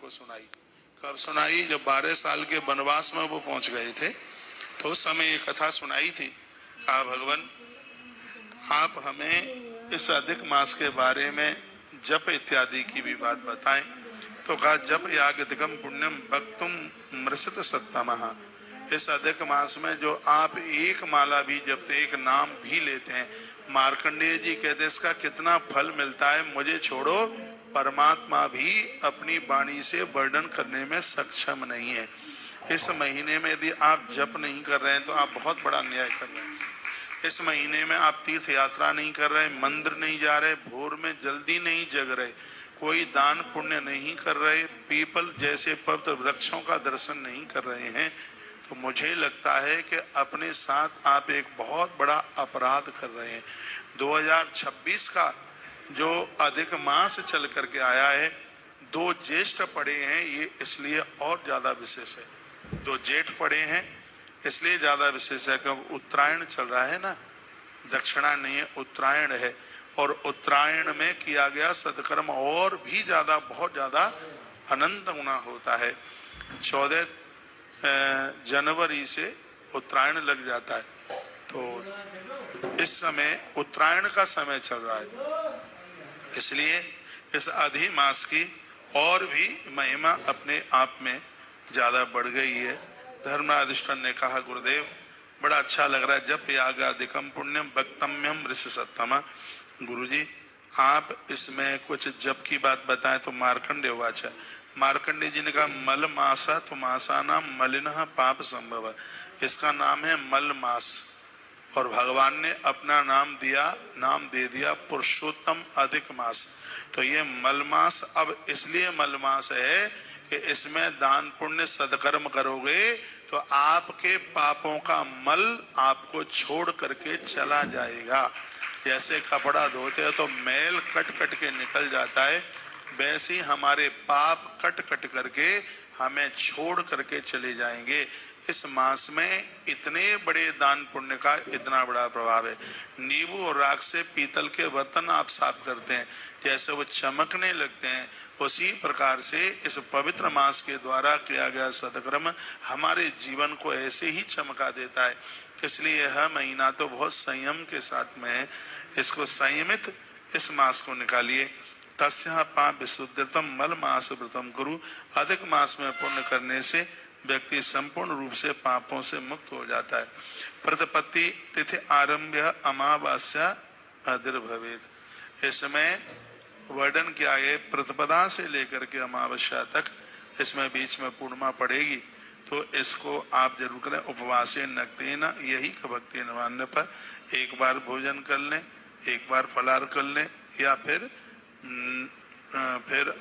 को सुनाई। कब सुनाई? जब 12 साल के वनवास में वो पहुंच गए थे तो उस समय ये कथा सुनाई थी। कहा भगवान आप हमें इस अधिक मास के बारे में जप इत्यादि की भी बात बताएं। तो कहा जप यागतिकम पुण्यम भक्तुम मृषत सत्तमः। इस अधिक मास में जो आप एक माला भी जपते, एक नाम भी लेते हैं, मार्कंडेय जी कहते इसका कितना फल मिलता है, मुझे छोड़ो परमात्मा भी अपनी वाणी से वर्णन करने में सक्षम नहीं है। इस महीने में यदि आप जप नहीं कर रहे हैं तो आप बहुत बड़ा अन्याय कर रहे हैं। इस महीने में आप तीर्थ यात्रा नहीं कर रहे, मंदिर नहीं जा रहे, भोर में जल्दी नहीं जग रहे, कोई दान पुण्य नहीं कर रहे, पीपल जैसे पवित्र वृक्षों का दर्शन नहीं कर रहे हैं, तो मुझे लगता है कि अपने साथ आप एक बहुत बड़ा अपराध कर रहे हैं। 2026 का जो अधिक मास चल करके आया है, 2 ज्येष्ठ पड़े हैं, ये इसलिए और ज्यादा विशेष है। 2 जेठ पड़े हैं इसलिए ज्यादा विशेष है क्योंकि उत्तरायण चल रहा है ना, दक्षिणा नहीं है, उत्तरायण है। और उत्तरायण में किया गया सत्कर्म और भी ज्यादा, बहुत ज्यादा अनंत गुना होता है। 14 जनवरी से उत्तरायण लग जाता है, तो इस समय उत्तरायण का समय चल रहा है, इसलिए इस अधि मास की और भी महिमा अपने आप में ज्यादा बढ़ गई है। धर्मराधिष्ठान ने कहा गुरुदेव बड़ा अच्छा लग रहा है, जप यागादिकम पुण्यम भक्तम्यम ऋषि सत्तम। गुरुजी आप इसमें कुछ जप की बात बताएं। तो मार्कंडेय वाच, मार्कंडेय जी ने कहा मल मासा तो मासा नाम मलिनः पाप संभव, इसका नाम है मल मास। और भगवान ने अपना नाम दे दिया पुरुषोत्तम अधिक मास। तो ये मलमास अब इसलिए मलमास है कि इसमें दान पुण्य सदकर्म करोगे तो आपके पापों का मल आपको छोड़ करके चला जाएगा। जैसे कपड़ा धोते हो तो मैल कट कट के निकल जाता है, वैसे ही हमारे पाप कट कट करके हमें छोड़ करके चले जाएंगे। इस मास में इतने बड़े दान पुण्य का इतना बड़ा प्रभाव है। नींबू और राख से पीतल के बर्तन आप साफ करते हैं, जैसे वो चमकने लगते हैं, उसी प्रकार से इस पवित्र मास के द्वारा किया गया सत्कर्म हमारे जीवन को ऐसे ही चमका देता है। इसलिए यह महीना तो बहुत संयम के साथ में है, इसको संयमित इस मास को निकालिए। तस्या पाप विशुद्धतम मल मास व्रतम गुरु। अधिक मास में पुण्य करने से व्यक्ति संपूर्ण रूप से पापों से मुक्त हो जाता है। प्रतिपत्ति तिथि आरंभ्य अमावास्या आदिर्भवेत्। इसमें वर्णन किया है प्रतिपदा से लेकर के अमावस्या तक, इसमें बीच में पूर्णिमा पड़ेगी, तो इसको आप जरूर करें। उपवासे नक्तेन यही भक्ति नवान्न पर एक बार भोजन कर लें, एक बार फलाहार कर लें, या फिर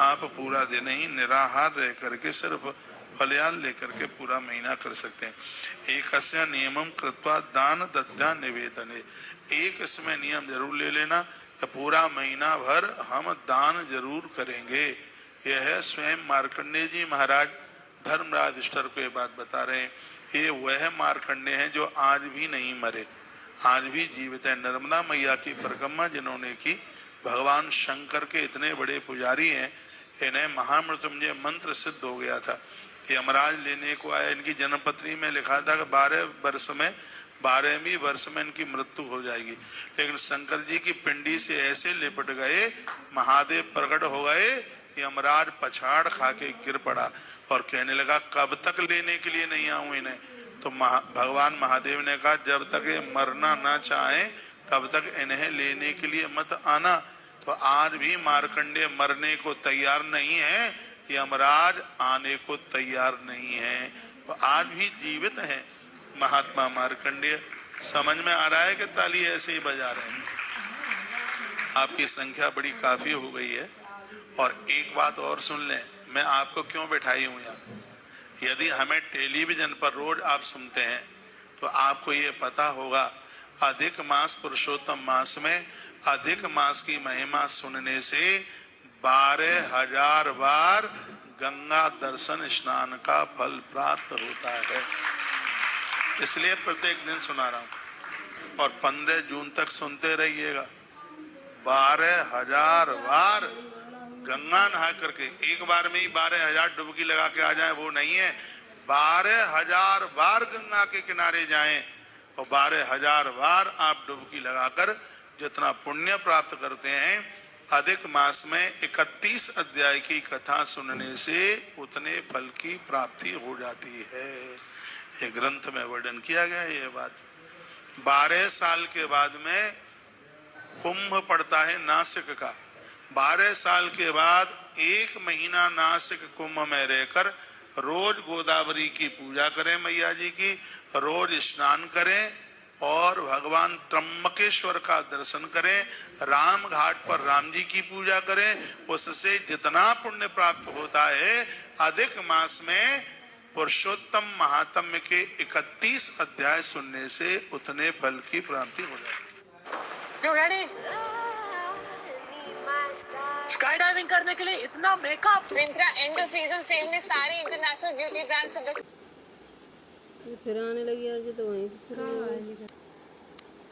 आप पूरा दिन ही निराहार रह करके सिर्फ फलहार लेकर के पूरा महीना कर सकते हैं। एक नियमम कृत्वा दान दद्या निवेदने, एक इसमें नियम जरूर ले लेना, पूरा महीना भर हम दान जरूर करेंगे। यह है स्वयं मार्कंडेय जी महाराज धर्मराज युधिष्ठिर को ये बात बता रहे हैं। ये वह मार्कंडेय हैं जो आज भी नहीं मरे, आज भी जीवित है। नर्मदा मैया की परिक्रमा जिन्होंने की, भगवान शंकर के इतने बड़े पुजारी हैं, इन्हें महामृत्युंजय मंत्र सिद्ध हो गया था। यमराज लेने को आया, इनकी जन्मपत्री में लिखा था कि 12वें वर्ष में इनकी मृत्यु हो जाएगी, लेकिन शंकर जी की पिंडी से ऐसे लिपट गए, महादेव प्रकट हो गए, यमराज पछाड़ खा के गिर पड़ा और कहने लगा कब तक लेने के लिए नहीं आऊं इन्हें। तो भगवान महादेव ने कहा जब तक ये मरना ना चाहे तब तक इन्हें लेने के लिए मत आना। तो आज भी मार्कंडेय मरने को तैयार नहीं है, यमराज आने को तैयार नहीं है, तो आज भी जीवित हैं महात्मा मार्कंडेय। समझ में आ रहा है कि ताली ऐसे ही बजा रहे हैं? आपकी संख्या बड़ी काफी हो गई है। और एक बात और सुन लें, मैं आपको क्यों बैठाई हूं यहाँ। यदि हमें टेलीविजन पर रोज आप सुनते हैं तो आपको ये पता होगा अधिक मास पुरुषोत्तम मास में अधिक मास की महिमा सुनने से 12,000 बार गंगा दर्शन स्नान का फल प्राप्त होता है। इसलिए प्रत्येक दिन सुना रहा हूं और 15 जून तक सुनते रहिएगा। 12,000 बार गंगा नहा करके एक बार में ही 12,000 डुबकी लगा के आ जाए वो नहीं है, 12,000 बार गंगा के किनारे जाएं और 12,000 बार आप डुबकी लगाकर जितना पुण्य प्राप्त करते हैं, अधिक मास में 31 अध्याय की कथा सुनने से उतने फल की प्राप्ति हो जाती है। ये ग्रंथ में वर्णन किया गया है। ये बात 12 साल के बाद में कुंभ पड़ता है नासिक का। 12 साल के बाद 1 महीना नासिक कुंभ में रहकर रोज गोदावरी की पूजा करें, मैया जी की रोज स्नान करें और भगवान त्र्यंबकेश्वर का दर्शन करें, राम घाट पर राम जी की पूजा करें। उससे जितना पुण्य प्राप्त होता है, अधिक मास में पुरुषोत्तम महात्म्य के 31 अध्याय सुनने से उतने फल की प्राप्ति हो जाती है। स्काई डाइविंग करने के लिए इतना makeup. Myntra end off season cell में सारे इंटरनेशनल ब्यूटी ब्रांड्स ये फिर आने लगी यार, जी तो वहीं से शुरू हुआ।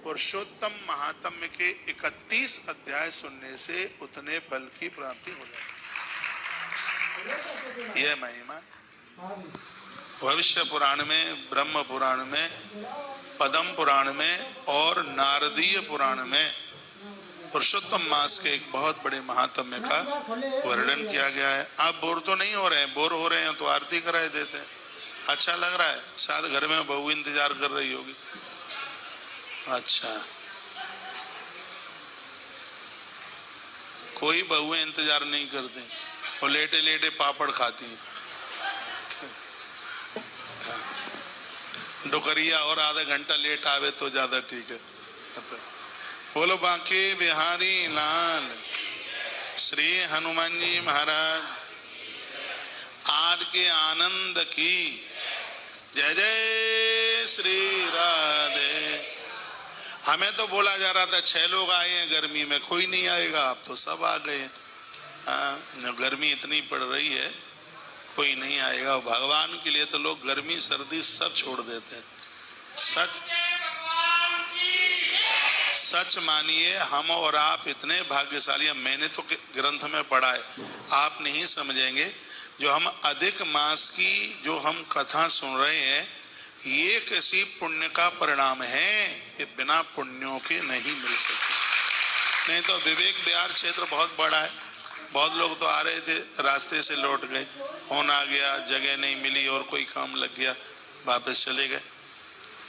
पुरुषोत्तम महात्म्य के 31 अध्याय सुनने से उतने फल की प्राप्ति हो जाती है। यह महिमा भविष्य पुराण में, ब्रह्म पुराण में, पद्म पुराण में और नारदीय पुराण में पुरुषोत्तम मास के एक बहुत बड़े महात्म्य का वर्णन किया गया है। आप बोर तो नहीं हो रहे हैं? बोर हो रहे हैं तो आरती कराए देते हैं। अच्छा लग रहा है? शायद घर में बहू इंतजार कर रही होगी। अच्छा, कोई बहुएं इंतजार नहीं करते, वो लेटे लेटे पापड़ खाती हैं। डुकरिया और आधा घंटा लेट आवे तो ज्यादा ठीक है। बोलो बांके बिहारी लाल श्री हनुमान जी महाराज आज के आनंद की जय जय श्री राधे। हमें तो बोला जा रहा था 6 लोग आए हैं गर्मी में, कोई नहीं आएगा। अब तो सब आ गए। गर्मी इतनी पड़ रही है, कोई नहीं आएगा। भगवान के लिए तो लोग गर्मी सर्दी सब छोड़ देते हैं। सच मानिए, हम और आप इतने भाग्यशाली हैं। मैंने तो ग्रंथ में पढ़ा है, आप नहीं समझेंगे। जो हम अधिक मास की जो हम कथा सुन रहे हैं, ये किसी पुण्य का परिणाम है कि बिना पुण्यों के नहीं मिल सकते। नहीं तो विवेक विहार क्षेत्र बहुत बड़ा है। बहुत लोग तो आ रहे थे, रास्ते से लौट गए, फोन आ गया, जगह नहीं मिली और कोई काम लग गया, वापस चले गए।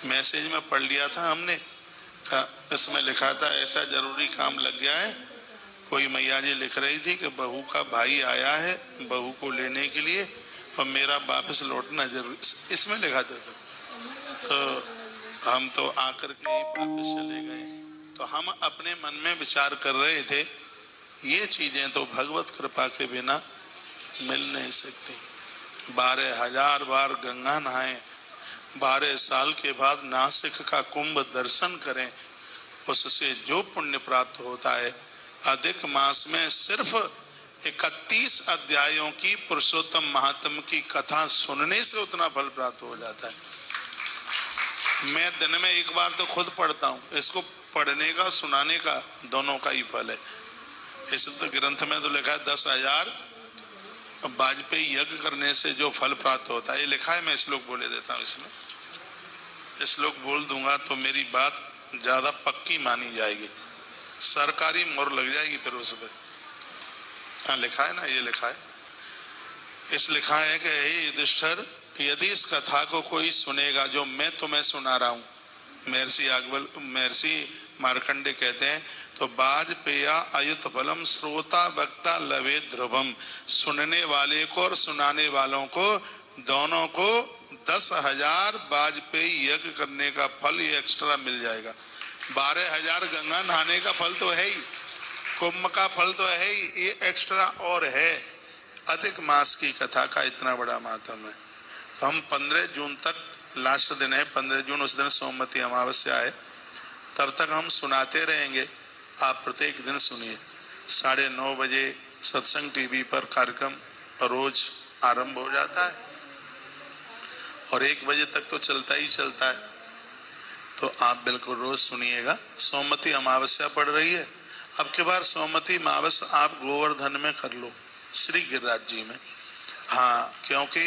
मैसेज में पढ़ लिया था हमने, इसमें लिखा था ऐसा जरूरी काम लग गया है। कोई मैया जी लिख रही थी कि बहू का भाई आया है बहू को लेने के लिए और मेरा वापस लौटना जरूरी, इसमें लिखा था। तो हम तो आकर के वापस चले गए। तो हम अपने मन में विचार कर रहे थे, ये चीजें तो भगवत कृपा के बिना मिल नहीं सकती। 12,000 बार गंगा नहाएं, 12 साल के बाद नासिक का कुंभ दर्शन करें, उससे जो पुण्य प्राप्त होता है, अधिक मास में सिर्फ 31 अध्यायों की पुरुषोत्तम महात्म्य की कथा सुनने से उतना फल प्राप्त हो जाता है। मैं दिन में एक बार तो खुद पढ़ता हूँ, इसको पढ़ने का सुनाने का दोनों का ही फल है। इस तो ग्रंथ में तो लिखा है 10,000 वाजपेयी यज्ञ करने से जो फल प्राप्त होता है, ये लिखा है। मैं श्लोक बोले देता हूँ। इसमें श्लोक बोल दूंगा तो मेरी बात ज्यादा पक्की मानी जाएगी, सरकारी मोहर लग जाएगी फिर उस पर। हाँ लिखा है ना, ये लिखा है। इस लिखा है कि हे युधिष्ठिर, यदि इस कथा को कोई सुनेगा जो मैं तुम्हें सुना रहा हूँ, महर्षि मार्कंडे कहते हैं, तो वाजपेया अयुत फलम श्रोता वक्ता लवे ध्रुवम। सुनने वाले को और सुनाने वालों को दोनों को 10,000 वाजपेयी यज्ञ करने का फल ये एक्स्ट्रा मिल जाएगा। 12,000 गंगा नहाने का फल तो है ही, कुंभ का फल तो है ही, ये एक्स्ट्रा और है। अधिक मास की कथा का इतना बड़ा मातम है। तो हम 15 जून तक, लास्ट दिन है 15 जून, उस दिन सोमवती अमावस्या है, तब तक हम सुनाते रहेंगे। आप प्रत्येक दिन सुनिए। 9:30 बजे सत्संग टीवी पर कार्यक्रम रोज आरंभ हो जाता है और 1 बजे तक तो चलता ही चलता है। तो आप बिल्कुल रोज सुनिएगा। सोमवती अमावस्या पड़ रही है, अब की बार सोमवती मावस आप गोवर्धन में कर लो, श्री गिरिराज जी में। हाँ, क्योंकि